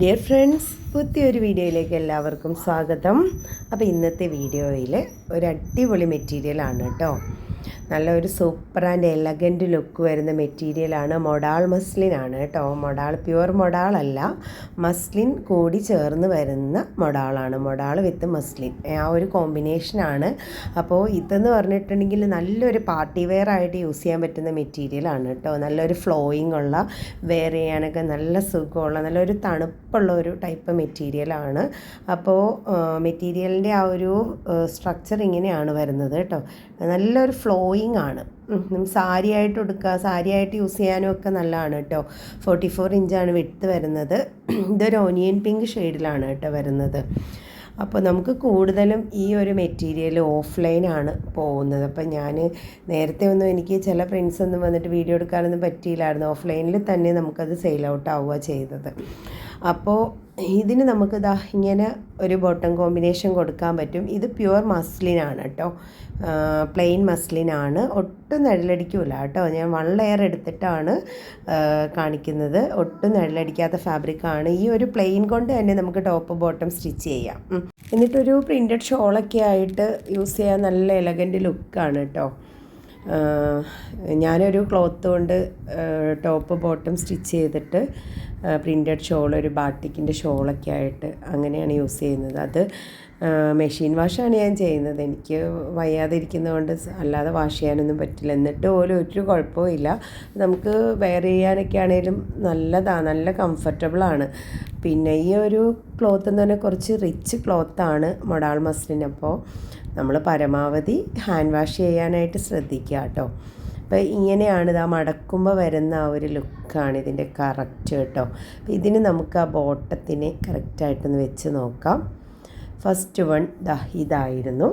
Dear friends, പുതിയൊരു വീഡിയോയിലേക്ക് എല്ലാവർക്കും സ്വാഗതം. അപ്പോൾ ഇന്നത്തെ വീഡിയോയിൽ ഒരു അടിപൊളി മെറ്റീരിയലാണ് കേട്ടോ. നല്ലൊരു സൂപ്പർ ആൻഡ് എലഗൻറ്റ് ലുക്ക് വരുന്ന മെറ്റീരിയലാണ്. മൊഡാൾ മസ്ലിനാണ് കേട്ടോ. മൊഡാൾ പ്യുവർ മൊഡാളല്ല, മസ്ലിൻ കൂടി ചേർന്ന് വരുന്ന മൊഡാളാണ്. മൊഡാൾ വിത്ത് മസ്ലിൻ ആ ഒരു കോമ്പിനേഷനാണ്. അപ്പോൾ ഇതെന്ന് പറഞ്ഞിട്ടുണ്ടെങ്കിൽ നല്ലൊരു പാർട്ടി വെയർ ആയിട്ട് യൂസ് ചെയ്യാൻ പറ്റുന്ന മെറ്റീരിയലാണ് കേട്ടോ. നല്ലൊരു ഫ്ലോയിങ് ഉള്ള, വെയർ ചെയ്യാനൊക്കെ നല്ല സുഖമുള്ള, നല്ലൊരു തണുപ്പുള്ള ഒരു ടൈപ്പ് മെറ്റീരിയലാണ്. അപ്പോൾ മെറ്റീരിയലിൻ്റെ ആ ഒരു സ്ട്രക്ചർ ഇങ്ങനെയാണ് വരുന്നത് കേട്ടോ. നല്ലൊരു ഫ്ലോയിങ് ആണ്. സാരി ആയിട്ട് ഉടുക്കുക, സാരി ആയിട്ട് യൂസ് ചെയ്യാനും ഒക്കെ നല്ലതാണ് കേട്ടോ. 44 ഇഞ്ചാണ് വിഡ്ത്ത് വരുന്നത്. ഇതൊരു ഓനിയൻ പിങ്ക് ഷെയ്ഡിലാണ് കേട്ടോ വരുന്നത്. അപ്പോൾ നമുക്ക് കൂടുതലും ഈ ഒരു മെറ്റീരിയൽ ഓഫ്ലൈനാണ് പോകുന്നത്. അപ്പം ഞാൻ നേരത്തെ ഒന്നും എനിക്ക് ചില ഫ്രണ്ട്സ് ഒന്നും വന്നിട്ട് വീഡിയോ എടുക്കാനൊന്നും പറ്റിയില്ലായിരുന്നു. ഓഫ്ലൈനിൽ തന്നെ നമുക്കത് സെയിൽ ഔട്ട് ആവുക ചെയ്തത്. അപ്പോൾ ഇതിന് നമുക്കിതാ ഇങ്ങനെ ഒരു ബോട്ടം കോമ്പിനേഷൻ കൊടുക്കാൻ പറ്റും. ഇത് പ്യുവർ മസ്ലിനാണ് കേട്ടോ, പ്ലെയിൻ മസ്ലിനാണ്. ഒട്ടും നിഴലടിക്കില്ല കേട്ടോ. ഞാൻ 1 ലെയർ എടുത്തിട്ടാണ് കാണിക്കുന്നത്. ഒട്ടും നിഴലടിക്കാത്ത ഫാബ്രിക്കാണ്. ഈ ഒരു പ്ലെയിൻ കൊണ്ട് തന്നെ നമുക്ക് ടോപ്പ് ബോട്ടം സ്റ്റിച്ച് ചെയ്യാം. എന്നിട്ടൊരു പ്രിൻറ്റഡ് ഷോളൊക്കെ ആയിട്ട് യൂസ് ചെയ്യാൻ നല്ല എലഗൻറ്റ് ലുക്കാണ് കേട്ടോ. ഞാനൊരു ക്ലോത്ത് കൊണ്ട് ടോപ്പ് ബോട്ടം സ്റ്റിച്ച് ചെയ്തിട്ട് പ്രിൻറ്റഡ് ഷോൾ, ഒരു ബാട്ടിക്കിൻ്റെ ഷോളൊക്കെ ആയിട്ട് അങ്ങനെയാണ് യൂസ് ചെയ്യുന്നത്. അത് മെഷീൻ വാഷാണ് ഞാൻ ചെയ്യുന്നത്. എനിക്ക് വയ്യാതിരിക്കുന്നതുകൊണ്ട് അല്ലാതെ വാഷ് ചെയ്യാനൊന്നും പറ്റില്ല. എന്നിട്ട് പോലും ഒരു കുഴപ്പവും ഇല്ല. നമുക്ക് വെയർ ചെയ്യാനൊക്കെ ആണെങ്കിലും നല്ലതാണ്, നല്ല കംഫർട്ടബിളാണ്. പിന്നെ ഈ ഒരു ക്ലോത്ത് എന്ന് പറഞ്ഞാൽ കുറച്ച് റിച്ച് ക്ലോത്താണ് മൊഡാൾ മസ്ലിൻ. അപ്പോൾ നമ്മൾ പരമാവധി ഹാൻഡ് വാഷ് ചെയ്യാനായിട്ട് ശ്രദ്ധിക്കുക കേട്ടോ. അപ്പോൾ ഇങ്ങനെയാണ് ഇതാ മടക്കുമ്പോൾ വരുന്ന ആ ഒരു ലുക്കാണ് ഇതിൻ്റെ കറക്റ്റ് കേട്ടോ. അപ്പോൾ ഇതിന് നമുക്ക് ആ ബോട്ടത്തിന് കറക്റ്റായിട്ടൊന്ന് വെച്ച് നോക്കാം. ഫസ്റ്റ് വൺ ഇതായിരുന്നു,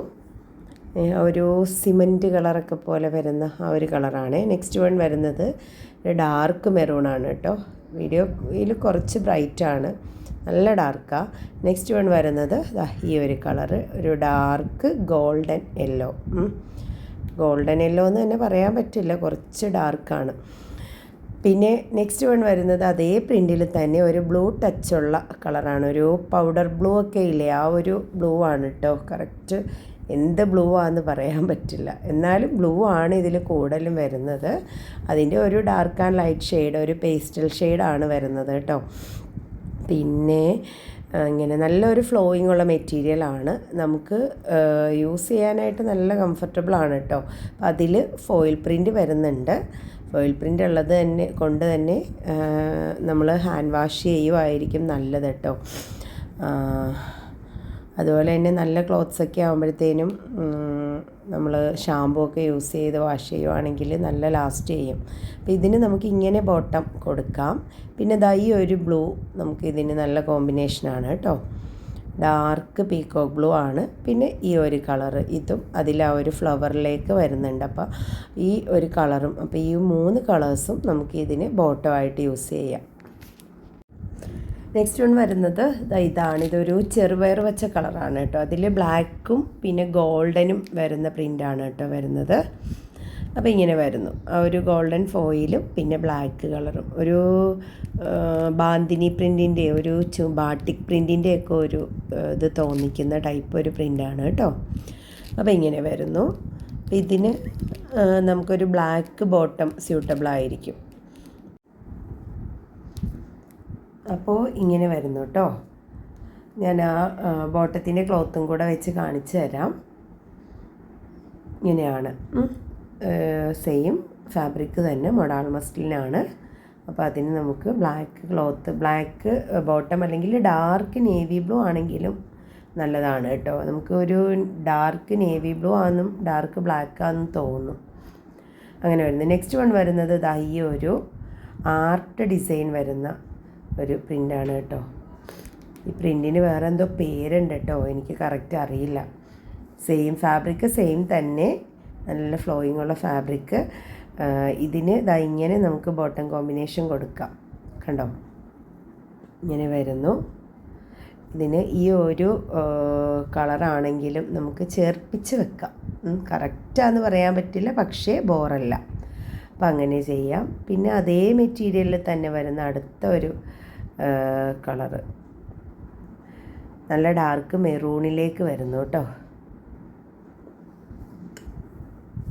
ഒരു സിമൻറ്റ് കളറൊക്കെ പോലെ വരുന്ന ആ ഒരു കളറാണ്. നെക്സ്റ്റ് വൺ വരുന്നത് ഡാർക്ക് മെറൂണാണ് കേട്ടോ. വീഡിയോയിൽ കുറച്ച് ബ്രൈറ്റാണ്, നല്ല ഡാർക്കാണ്. നെക്സ്റ്റ് വൺ വരുന്നത് ഈ ഒരു കളറ്, ഒരു dark golden yellow. Golden yellow എന്ന് തന്നെ പറയാൻ പറ്റില്ല, കുറച്ച് ഡാർക്കാണ്. പിന്നെ നെക്സ്റ്റ് വൺ വരുന്നത് അതേ പ്രിൻറ്റിൽ തന്നെ ഒരു ബ്ലൂ ടച്ചുള്ള കളറാണ്. ഒരു പൗഡർ ബ്ലൂ ഒക്കെ ഇല്ലേ, ആ ഒരു ബ്ലൂ ആണ് കേട്ടോ. കറക്റ്റ് എന്ത് ബ്ലൂ ആണെന്ന് പറയാൻ പറ്റില്ല, എന്നാലും ബ്ലൂ ആണ് ഇതിൽ കൂടുതലും വരുന്നത്. അതിൻ്റെ ഒരു ഡാർക്ക് ആൻഡ് ലൈറ്റ് ഷെയ്ഡ്, ഒരു പേസ്റ്റൽ ഷെയ്ഡാണ് വരുന്നത് കേട്ടോ. പിന്നെ ഇങ്ങനെ നല്ലൊരു ഫ്ലോയിങ് ഉള്ള മെറ്റീരിയലാണ്. നമുക്ക് യൂസ് ചെയ്യാനായിട്ട് നല്ല കംഫർട്ടബിളാണ് കേട്ടോ. അപ്പം അതിൽ ഫോയിൽ പ്രിൻറ്റ് വരുന്നുണ്ട്. ഫോയിൽ പ്രിൻ്റ് ഉള്ളത് കൊണ്ട് തന്നെ നമ്മൾ ഹാൻഡ് വാഷ് ചെയ്യുമായിരിക്കും നല്ലത് കേട്ടോ. അതുപോലെ തന്നെ നല്ല ക്ലോത്ത്സൊക്കെ ആകുമ്പോഴത്തേനും നമ്മൾ ഷാമ്പൂ ഒക്കെ യൂസ് ചെയ്ത് വാഷ് ചെയ്യുവാണെങ്കിൽ നല്ല ലാസ്റ്റ് ചെയ്യും. അപ്പോൾ ഇതിന് നമുക്ക് ഇങ്ങനെ ബോട്ടം കൊടുക്കാം. പിന്നെ ഈ ഒരു ബ്ലൂ നമുക്ക് ഇതിന് നല്ല കോമ്പിനേഷനാണ് കേട്ടോ. ഡാർക്ക് പീക്കോക്ക് ബ്ലൂ ആണ്. പിന്നെ ഈ ഒരു കളറ്, ഇതും അതിൽ ആ ഒരു ഫ്ലവറിലേക്ക് വരുന്നുണ്ട്. അപ്പോൾ ഈ ഒരു കളറും, അപ്പോൾ ഈ 3 കളേഴ്സും നമുക്ക് ഇതിന് ബോട്ടമായിട്ട് യൂസ് ചെയ്യാം. നെക്സ്റ്റ് വൺ വരുന്നത് ഇതാണ്. ഇതൊരു ചെറുപയർ വെച്ച കളറാണ് കേട്ടോ. അതിൽ ബ്ലാക്കും പിന്നെ ഗോൾഡനും വരുന്ന പ്രിൻ്റാണ് കേട്ടോ വരുന്നത്. അപ്പോൾ ഇങ്ങനെ വരുന്നു, ആ ഒരു ഗോൾഡൻ ഫോയിലും പിന്നെ ബ്ലാക്ക് കളറും, ഒരു ബാന്തിനി പ്രിൻറ്റിൻ്റെ, ഒരു ബാട്ടിക് പ്രിൻറ്റിൻ്റെ ഒക്കെ ഒരു ഇത് തോന്നിക്കുന്ന ടൈപ്പ് ഒരു പ്രിൻ്റാണ് കേട്ടോ. അപ്പോൾ ഇങ്ങനെ വരുന്നു. ഇതിന് നമുക്കൊരു ബ്ലാക്ക് ബോട്ടം സ്യൂട്ടബിളായിരിക്കും. അപ്പോൾ ഇങ്ങനെ വരുന്നു കേട്ടോ. ഞാൻ ആ ബോട്ടത്തിൻ്റെ ക്ലോത്തും കൂടെ വെച്ച് കാണിച്ചു തരാം. ഇങ്ങനെയാണ്, സെയിം ഫാബ്രിക് തന്നെ, മൊഡാൾ മസ്ലിനാണ്. അപ്പോൾ അതിന് നമുക്ക് ബ്ലാക്ക് ക്ലോത്ത്, ബ്ലാക്ക് ബോട്ടം അല്ലെങ്കിൽ ഡാർക്ക് നേവി ബ്ലൂ ആണെങ്കിലും നല്ലതാണ് കേട്ടോ. നമുക്ക് ഒരു ഡാർക്ക് നേവി ബ്ലൂ ആണെന്നും ഡാർക്ക് ബ്ലാക്ക് ആണെന്നും തോന്നും. അങ്ങനെ വരുന്നത്. നെക്സ്റ്റ് വൺ വരുന്നത് ഈ ഒരു ആർട്ട് ഡിസൈൻ വരുന്ന ഒരു പ്രിൻ്റാണ് കേട്ടോ. ഈ പ്രിൻറ്റിന് വേറെ എന്തോ പേരുണ്ട് കേട്ടോ, എനിക്ക് കറക്റ്റ് അറിയില്ല. സെയിം ഫാബ്രിക് സെയിം തന്നെ, നല്ല ഫ്ലോയിങ് ഉള്ള ഫാബ്രിക്. ഇതിന് ഇങ്ങനെ നമുക്ക് ബോട്ടം കോമ്പിനേഷൻ കൊടുക്കാം. കണ്ടോ, ഇങ്ങനെ വരുന്നു. ഇതിന് ഈ ഒരു കളറാണെങ്കിലും നമുക്ക് ചേർപ്പിച്ച് വെക്കാം. കറക്റ്റാന്ന് പറയാൻ പറ്റില്ല, പക്ഷേ ബോറല്ല. അപ്പം അങ്ങനെ ചെയ്യാം. പിന്നെ അതേ മെറ്റീരിയലിൽ തന്നെ വരുന്ന അടുത്ത ഒരു കളറ്. നല്ല ഡാർക്ക് മെറൂണിലേക്ക് വരുന്നു കേട്ടോ.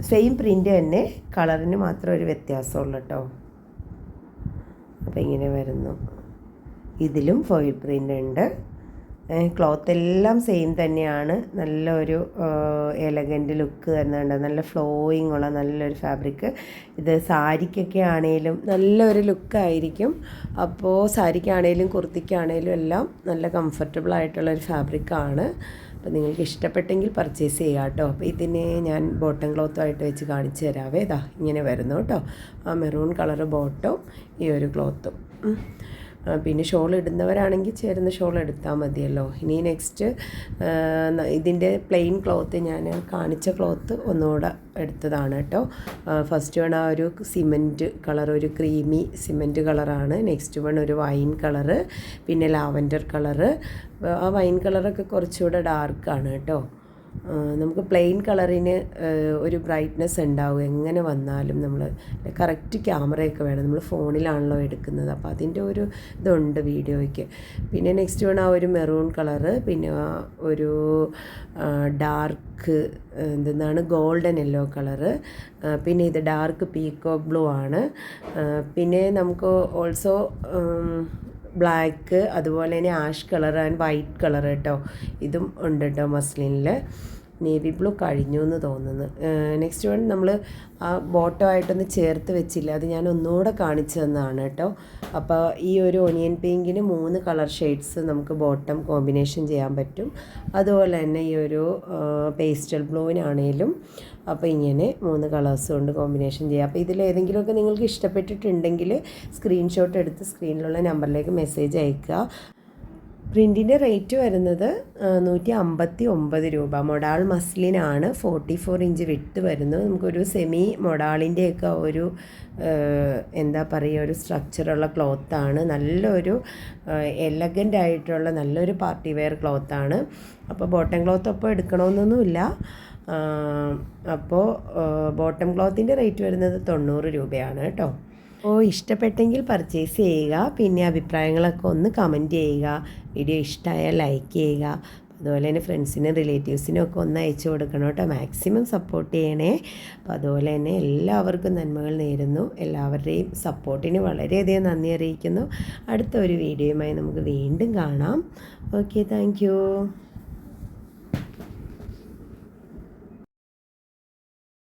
സെയിം പ്രിൻ്റ് തന്നെ, കളറിന് മാത്രം ഒരു വ്യത്യാസമുള്ളൂ കേട്ടോ. അപ്പോൾ ഇങ്ങനെ വരുന്നു. ഇതിലും ഫോയിൽ പ്രിൻ്റ് ഉണ്ട്. ക്ലോത്ത് എല്ലാം സെയിം തന്നെയാണ്. നല്ലൊരു എലഗൻ്റ് ലുക്ക് തരുന്നുണ്ട്. നല്ല ഫ്ലോയിങ് ഉള്ള നല്ലൊരു ഫാബ്രിക്. ഇത് സാരിക്കൊക്കെ ആണെങ്കിലും നല്ലൊരു ലുക്കായിരിക്കും. അപ്പോൾ സാരിക്കാണേലും കുർത്തിക്കാണേലും എല്ലാം നല്ല കംഫർട്ടബിൾ ആയിട്ടുള്ളൊരു ഫാബ്രിക്കാണ്. അപ്പോൾ നിങ്ങൾക്ക് ഇഷ്ടപ്പെട്ടെങ്കിൽ പർച്ചേസ് ചെയ്യാം കേട്ടോ. അപ്പോൾ ഇതിനെ ഞാൻ ബോട്ടം ക്ലോത്തുമായിട്ട് വെച്ച് കാണിച്ചു തരാവേ. ഇതാ ഇങ്ങനെ വരുന്നു കേട്ടോ. ആ മെറൂൺ കളറ് ബോട്ടവും ഈ ഒരു ക്ലോത്തും. പിന്നെ ഷോൾ ഇടുന്നവരാണെങ്കിൽ ചേരുന്ന ഷോൾ എടുത്താൽ മതിയല്ലോ. ഇനി നെക്സ്റ്റ് ഇതിൻ്റെ പ്ലെയിൻ ക്ലോത്ത് ഞാൻ കാണിച്ച ക്ലോത്ത് ഒന്നുകൂടെ എടുത്തതാണ് കേട്ടോ. ഫസ്റ്റ് വൺ ആ ഒരു സിമൻറ്റ് കളർ, ഒരു ക്രീമി സിമൻറ്റ് കളറാണ്. നെക്സ്റ്റ് വൺ ഒരു വൈൻ കളറ്, പിന്നെ ലാവൻഡർ കളറ്. ആ വൈൻ കളറൊക്കെ കുറച്ചുകൂടെ ഡാർക്കാണ് കേട്ടോ. നമുക്ക് പ്ലെയിൻ കളറിന് ഒരു ബ്രൈറ്റ്നെസ് ഉണ്ടാവും എങ്ങനെ വന്നാലും. നമ്മൾ കറക്റ്റ് ക്യാമറയൊക്കെ വേണം. നമ്മൾ ഫോണിലാണല്ലോ എടുക്കുന്നത്, അപ്പോൾ അതിൻ്റെ ഒരു ഇതുണ്ട് വീഡിയോയ്ക്ക്. പിന്നെ നെക്സ്റ്റ് വൺ ആ ഒരു മെറൂൺ കളറ്, പിന്നെ ഒരു ഡാർക്ക് എന്താണ് ഗോൾഡൻ യെല്ലോ കളറ്, പിന്നെ ഇത് ഡാർക്ക് പീക്കോക്ക് ബ്ലൂ ആണ്. പിന്നെ നമുക്ക് ഓൾസോ ബ്ലാക്ക്, അതുപോലെ തന്നെ ash colour and white colour കേട്ടോ. ഇതും ഉണ്ട് കേട്ടോ മസ്ലിനിൽ. നേവി ബ്ലൂ കഴിഞ്ഞു എന്ന് തോന്നുന്നു. നെക്സ്റ്റ് വൺ നമ്മൾ ആ ബോട്ടമായിട്ടൊന്ന് ചേർത്ത് വെച്ചില്ല, അത് ഞാൻ ഒന്നുകൂടെ കാണിച്ചു തന്നതാണ് കേട്ടോ. അപ്പോൾ ഈ ഒരു ഒനിയൻ പിങ്കിന് 3 കളർ ഷെയ്ഡ്സ് നമുക്ക് ബോട്ടം കോമ്പിനേഷൻ ചെയ്യാൻ പറ്റും. അതുപോലെ തന്നെ ഈ ഒരു പേസ്റ്റൽ ബ്ലൂവിനാണേലും അപ്പോൾ ഇങ്ങനെ 3 കളേഴ്സ് കൊണ്ട് കോമ്പിനേഷൻ ചെയ്യാം. അപ്പോൾ ഇതിലേതെങ്കിലുമൊക്കെ നിങ്ങൾക്ക് ഇഷ്ടപ്പെട്ടിട്ടുണ്ടെങ്കിൽ സ്ക്രീൻഷോട്ട് എടുത്ത് സ്ക്രീനിലുള്ള നമ്പറിലേക്ക് മെസ്സേജ് അയയ്ക്കുക. പ്രിൻറ്റിൻ്റെ റേറ്റ് വരുന്നത് 159 രൂപ. മൊഡാൾ മസ്ലിനാണ്. 44 ഇഞ്ച് വിട്ട് വരുന്നു. നമുക്കൊരു സെമി മൊഡാളിൻ്റെയൊക്കെ ഒരു എന്താ പറയുക, ഒരു സ്ട്രക്ചറുള്ള ക്ലോത്താണ്. നല്ലൊരു എലഗൻ്റ് ആയിട്ടുള്ള നല്ലൊരു പാർട്ടി വെയർ ക്ലോത്താണ്. അപ്പോൾ ബോട്ടം ക്ലോത്ത് ഒപ്പം എടുക്കണമെന്നൊന്നുമില്ല. അപ്പോൾ ബോട്ടം ക്ലോത്തിൻ്റെ റേറ്റ് വരുന്നത് 90 രൂപയാണ് കേട്ടോ. അപ്പോൾ ഇഷ്ടപ്പെട്ടെങ്കിൽ പർച്ചേസ് ചെയ്യുക. പിന്നെ അഭിപ്രായങ്ങളൊക്കെ ഒന്ന് കമൻറ്റ് ചെയ്യുക. വീഡിയോ ഇഷ്ടമായാൽ ലൈക്ക് ചെയ്യുക. അതുപോലെ തന്നെ ഫ്രണ്ട്സിനും റിലേറ്റീവ്സിനും ഒക്കെ ഒന്ന് അയച്ചു കൊടുക്കണം കേട്ടോ. മാക്സിമം സപ്പോർട്ട് ചെയ്യണേ. അപ്പോൾ അതുപോലെ തന്നെ എല്ലാവർക്കും നന്മകൾ നേരുന്നു. എല്ലാവരുടെയും സപ്പോർട്ടിന് വളരെയധികം നന്ദി അറിയിക്കുന്നു. അടുത്ത ഒരു വീഡിയോയുമായി നമുക്ക് വീണ്ടും കാണാം. Okay, thank you.